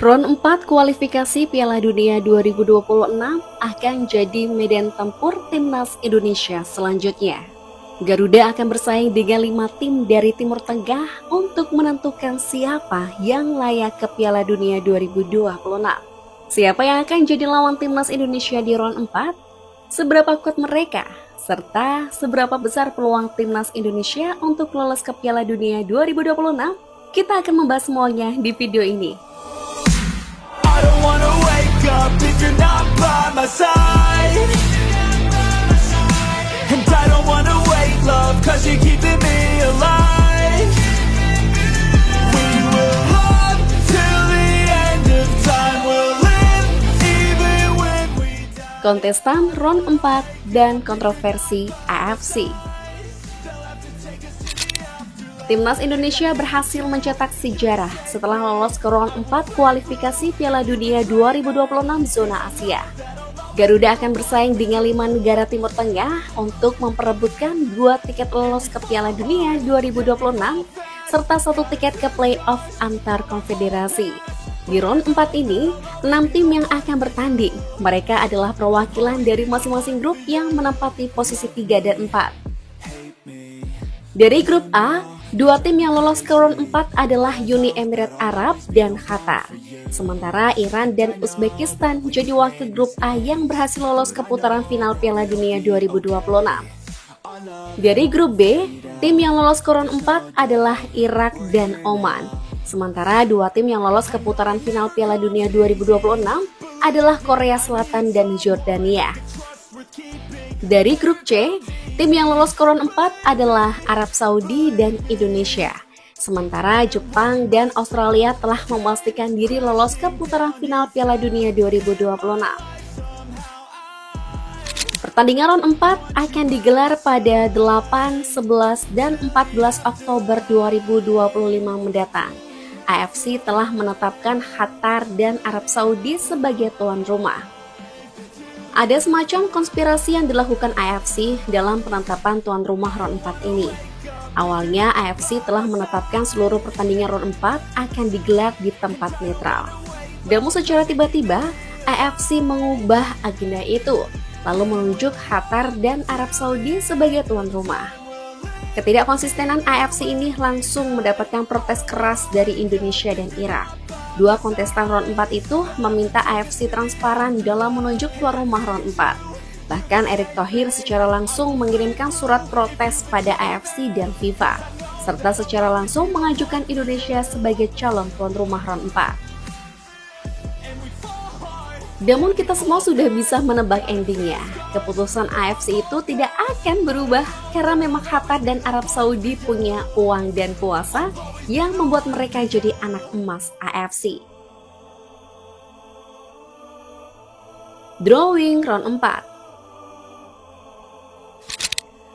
Ron 4 kualifikasi Piala Dunia 2026 akan jadi medan tempur timnas Indonesia selanjutnya. Garuda akan bersaing dengan 5 tim dari Timur Tengah untuk menentukan siapa yang layak ke Piala Dunia 2026. Siapa yang akan jadi lawan timnas Indonesia di Ron 4? Seberapa kuat mereka? Serta seberapa besar peluang timnas Indonesia untuk lolos ke Piala Dunia 2026? Kita akan membahas semuanya di video ini. I don't wanna wake up if you're not by my side. And I don't wanna wait, love, cause you're keeping me alive. We will love till the end of time. We'll live even when we die. Kontestan Ron 4 dan kontroversi AFC. Timnas Indonesia berhasil mencetak sejarah setelah lolos ke Ron 4 kualifikasi Piala Dunia 2026 zona Asia. Garuda akan bersaing dengan 5 negara Timur Tengah untuk memperebutkan 2 tiket lolos ke Piala Dunia 2026 serta 1 tiket ke playoff antar konfederasi. Di Ron 4 ini, 6 tim yang akan bertanding. Mereka adalah perwakilan dari masing-masing grup yang menempati posisi 3 dan 4. Dari grup A, 2 tim yang lolos ke Ron 4 adalah Uni Emirat Arab dan Qatar. Sementara Iran dan Uzbekistan menjadi wakil grup A yang berhasil lolos ke putaran final Piala Dunia 2026. Dari grup B, tim yang lolos ke Ron 4 adalah Irak dan Oman. Sementara 2 tim yang lolos ke putaran final Piala Dunia 2026 adalah Korea Selatan dan Jordania. Dari grup C, tim yang lolos ke Ron 4 adalah Arab Saudi dan Indonesia. Sementara Jepang dan Australia telah memastikan diri lolos ke putaran final Piala Dunia 2026. Pertandingan Ron 4 akan digelar pada 8, 11, dan 14 Oktober 2025 mendatang. AFC telah menetapkan Qatar dan Arab Saudi sebagai tuan rumah. Ada semacam konspirasi yang dilakukan AFC dalam penetapan tuan rumah Ron 4 ini. Awalnya AFC telah menetapkan seluruh pertandingan Ron 4 akan digelar di tempat netral. Namun secara tiba-tiba AFC mengubah agenda itu, lalu menunjuk Qatar dan Arab Saudi sebagai tuan rumah. Ketidakkonsistenan AFC ini langsung mendapatkan protes keras dari Indonesia dan Irak. 2 kontestan Ron 4 itu meminta AFC transparan dalam menunjuk tuan rumah Ron 4. Bahkan Erick Thohir secara langsung mengirimkan surat protes pada AFC dan FIFA, serta secara langsung mengajukan Indonesia sebagai calon tuan rumah Ron 4. Namun kita semua sudah bisa menebak endingnya. Keputusan AFC itu tidak akan berubah karena memang Qatar dan Arab Saudi punya uang dan kuasa yang membuat mereka jadi anak emas AFC. Drawing Ron 4.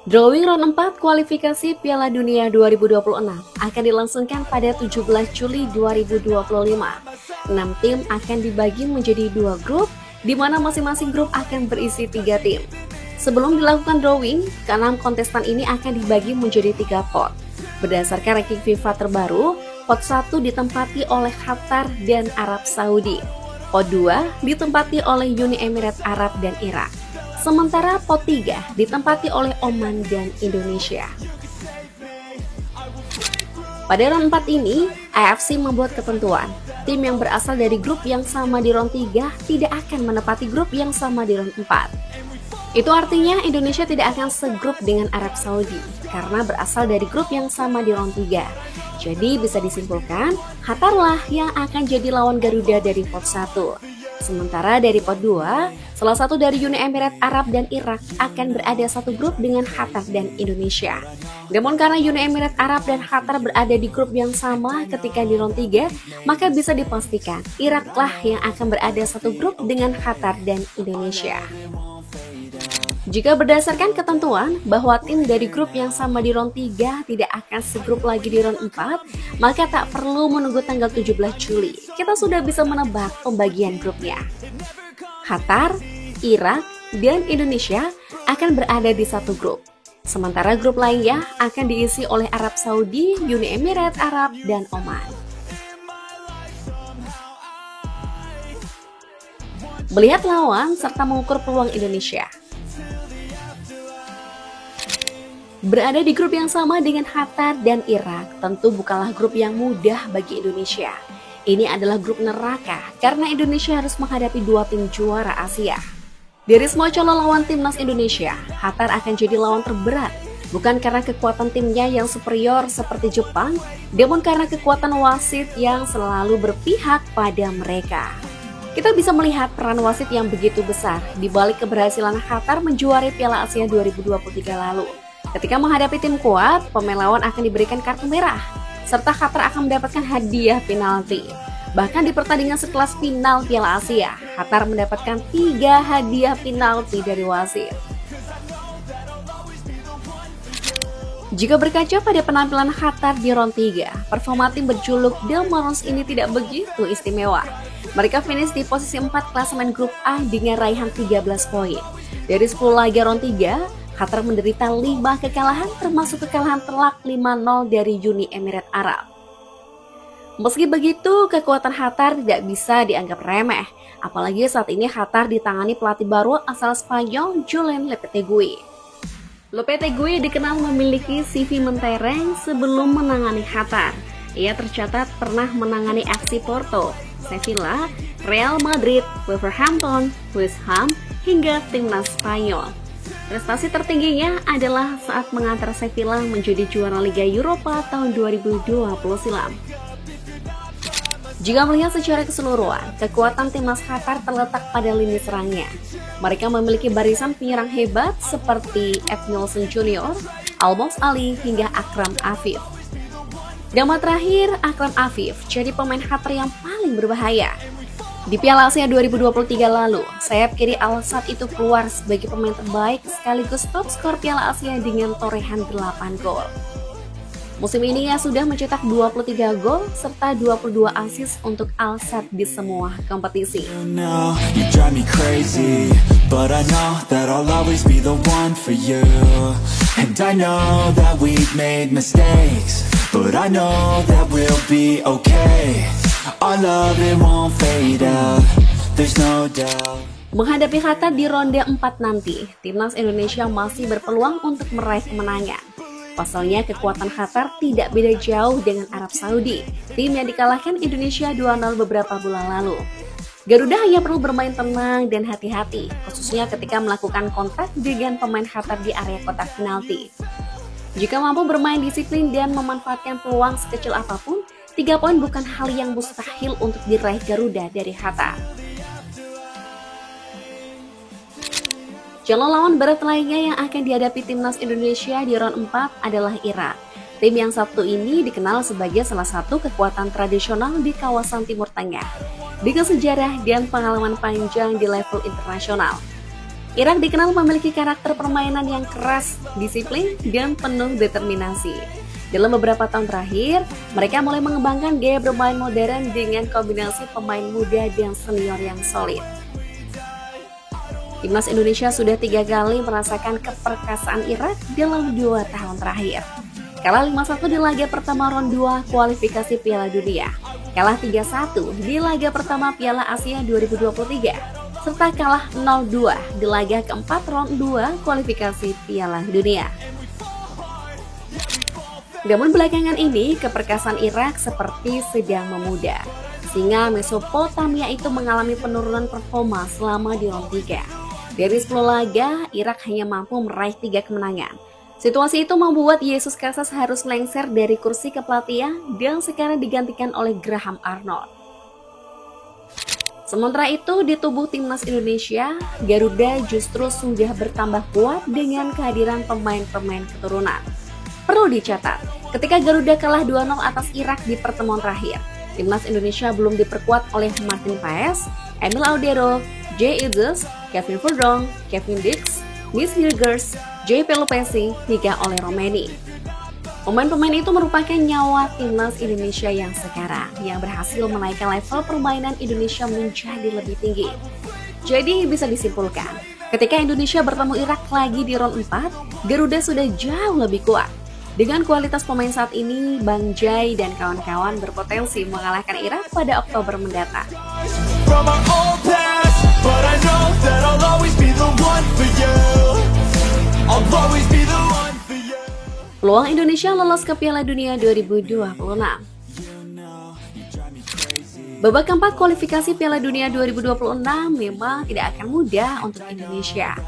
Drawing Ron 4 kualifikasi Piala Dunia 2026 akan dilangsungkan pada 17 Juli 2025. 6 tim akan dibagi menjadi 2 grup, di mana masing-masing grup akan berisi 3 tim. Sebelum dilakukan drawing, ke-6 kontestan ini akan dibagi menjadi 3 pot. Berdasarkan ranking FIFA terbaru, pot 1 ditempati oleh Qatar dan Arab Saudi. Pot 2 ditempati oleh Uni Emirat Arab dan Irak. Sementara pot 3 ditempati oleh Oman dan Indonesia. Pada Ron 4 ini, AFC membuat ketentuan. Tim yang berasal dari grup yang sama di Ron 3 tidak akan menepati grup yang sama di Ron 4. Itu artinya Indonesia tidak akan segrup dengan Arab Saudi karena berasal dari grup yang sama di Ron 3. Jadi bisa disimpulkan, Qatar lah yang akan jadi lawan Garuda dari pot 1. Sementara dari pot 2, salah satu dari Uni Emirat Arab dan Irak akan berada satu grup dengan Qatar dan Indonesia. Namun karena Uni Emirat Arab dan Qatar berada di grup yang sama ketika di Ron 3, maka bisa dipastikan Irak lah yang akan berada satu grup dengan Qatar dan Indonesia. Jika berdasarkan ketentuan bahwa tim dari grup yang sama di Ron 3 tidak akan segrup lagi di Ron 4, maka tak perlu menunggu tanggal 17 Juli. Kita sudah bisa menebak pembagian grupnya. Qatar, Irak, dan Indonesia akan berada di satu grup. Sementara grup lainnya akan diisi oleh Arab Saudi, Uni Emirat Arab, dan Oman. melihat lawan serta mengukur peluang Indonesia. Berada di grup yang sama dengan Qatar dan Irak tentu bukanlah grup yang mudah bagi Indonesia. Ini adalah grup neraka karena Indonesia harus menghadapi dua tim juara Asia. Dari semua calon lawan timnas Indonesia, Qatar akan jadi lawan terberat. Bukan karena kekuatan timnya yang superior seperti Jepang, namun karena kekuatan wasit yang selalu berpihak pada mereka. Kita bisa melihat peran wasit yang begitu besar di balik keberhasilan Qatar menjuarai Piala Asia 2023 lalu. Ketika menghadapi tim kuat, pemain lawan akan diberikan kartu merah, serta Qatar akan mendapatkan hadiah penalti. Bahkan di pertandingan sekelas final Piala Asia, Qatar mendapatkan 3 hadiah penalti dari wasit. Jika berkaca pada penampilan Qatar di round 3, performa tim berjuluk The Maroons ini tidak begitu istimewa. Mereka finish di posisi 4 klasemen grup A dengan raihan 13 poin. Dari 10 laga round 3, Qatar menderita 5 kekalahan termasuk kekalahan telak 5-0 dari Uni Emirat Arab. Meski begitu, kekuatan Qatar tidak bisa dianggap remeh, apalagi saat ini Qatar ditangani pelatih baru asal Spanyol Julen Lopetegui. Lopetegui dikenal memiliki CV mentereng sebelum menangani Qatar. Ia tercatat pernah menangani FC Porto, Sevilla, Real Madrid, Wolverhampton, West Ham, hingga timnas Spanyol. Prestasi tertingginya adalah saat mengantar Sevilla menjadi juara Liga Eropa tahun 2020 silam. Jika melihat secara keseluruhan, kekuatan timnas Qatar terletak pada lini serangnya. Mereka memiliki barisan penyerang hebat seperti Ed Nelson Jr., Almos Ali, hingga Akram Afif. Nama terakhir, Akram Afif, jadi pemain Qatar yang paling berbahaya. Di Piala Asia 2023 lalu, sayap kiri Al-Sadd itu keluar sebagai pemain terbaik sekaligus top skor Piala Asia dengan torehan 8 gol. Musim ini ia sudah mencetak 23 gol serta 22 assist untuk Al-Sadd di semua kompetisi. Menghadapi Qatar di ronde 4 nanti, timnas Indonesia masih berpeluang untuk meraih kemenangan. Pasalnya kekuatan Qatar tidak beda jauh dengan Arab Saudi, tim yang dikalahkan Indonesia 2-0 beberapa bulan lalu. Garuda hanya perlu bermain tenang dan hati-hati, khususnya ketika melakukan kontak dengan pemain Qatar di area kotak penalti. Jika mampu bermain disiplin dan memanfaatkan peluang sekecil apapun, 3 poin bukan hal yang mustahil untuk diraih Garuda dari Qatar. Calon lawan berat lainnya yang akan dihadapi timnas Indonesia di round 4 adalah Irak. Tim yang satu ini dikenal sebagai salah satu kekuatan tradisional di kawasan Timur Tengah, dengan sejarah dan pengalaman panjang di level internasional. Irak dikenal memiliki karakter permainan yang keras, disiplin, dan penuh determinasi. Dalam beberapa tahun terakhir, mereka mulai mengembangkan gaya bermain modern dengan kombinasi pemain muda dan senior yang solid. Timnas Indonesia sudah 3 kali merasakan keperkasaan Irak dalam 2 tahun terakhir. Kalah 5-1 di laga pertama round 2 kualifikasi Piala Dunia, kalah 3-1 di laga pertama Piala Asia 2023, serta kalah 0-2 di laga keempat round 2 kualifikasi Piala Dunia. Namun belakangan ini, keperkasaan Irak seperti sedang memudar, sehingga Mesopotamia itu mengalami penurunan performa selama di round 3. Dari 10 laga, Irak hanya mampu meraih 3 kemenangan. Situasi itu membuat Yesus Casas harus lengser dari kursi kepelatihan dan sekarang digantikan oleh Graham Arnold. Sementara itu, di tubuh timnas Indonesia, Garuda justru sudah bertambah kuat dengan kehadiran pemain-pemain keturunan. Perlu dicatat, ketika Garuda kalah 2-0 atas Irak di pertemuan terakhir, timnas Indonesia belum diperkuat oleh Martin Paes, Emil Audero, Jay Idzes, Kevin Verdong, Kevin Dix, Nis Hilgers, J.P. Lupesi, hingga oleh Romeni. Pemain-pemain itu merupakan nyawa timnas Indonesia yang sekarang, yang berhasil menaikkan level permainan Indonesia menjadi lebih tinggi. Jadi bisa disimpulkan, ketika Indonesia bertemu Irak lagi di round 4, Garuda sudah jauh lebih kuat. Dengan kualitas pemain saat ini, Bang Jai dan kawan-kawan berpotensi mengalahkan Irak pada Oktober mendatang. but I know that I'll always be the one for you. I'll always be the one for you. Peluang Indonesia lolos ke Piala Dunia 2026. Babak keempat kualifikasi Piala Dunia 2026 memang tidak akan mudah untuk Indonesia.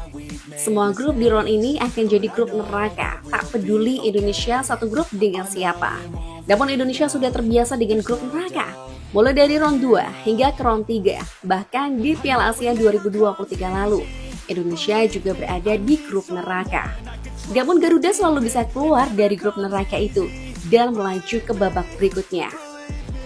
Semua grup di round ini akan jadi grup neraka, tak peduli Indonesia satu grup dengan siapa. Namun Indonesia sudah terbiasa dengan grup neraka, mulai dari round 2 hingga ke round 3, bahkan di Piala Asia 2023 lalu. Indonesia juga berada di grup neraka. Namun Garuda selalu bisa keluar dari grup neraka itu dan melaju ke babak berikutnya.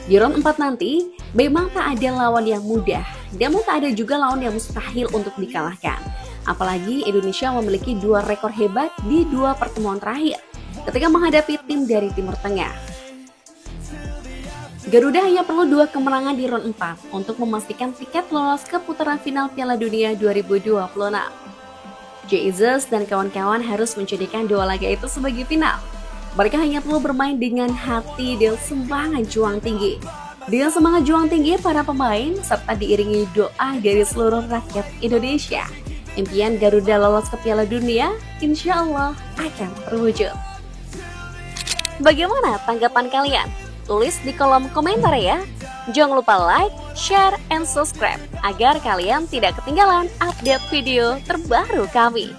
Di round 4 nanti, memang tak ada lawan yang mudah, namun tak ada juga lawan yang mustahil untuk dikalahkan. Apalagi Indonesia memiliki 2 rekor hebat di 2 pertemuan terakhir ketika menghadapi tim dari Timur Tengah. Garuda hanya perlu 2 kemenangan di round 4 untuk memastikan tiket lolos ke putaran final Piala Dunia 2026. Jesus dan kawan-kawan harus menjadikan 2 laga itu sebagai final. Mereka hanya perlu bermain dengan hati dan semangat juang tinggi. Dengan semangat juang tinggi para pemain serta diiringi doa dari seluruh rakyat Indonesia, impian Garuda lolos ke Piala Dunia insya Allah akan terwujud. Bagaimana tanggapan kalian? Tulis di kolom komentar ya. Jangan lupa like, share, and subscribe agar kalian tidak ketinggalan update video terbaru kami.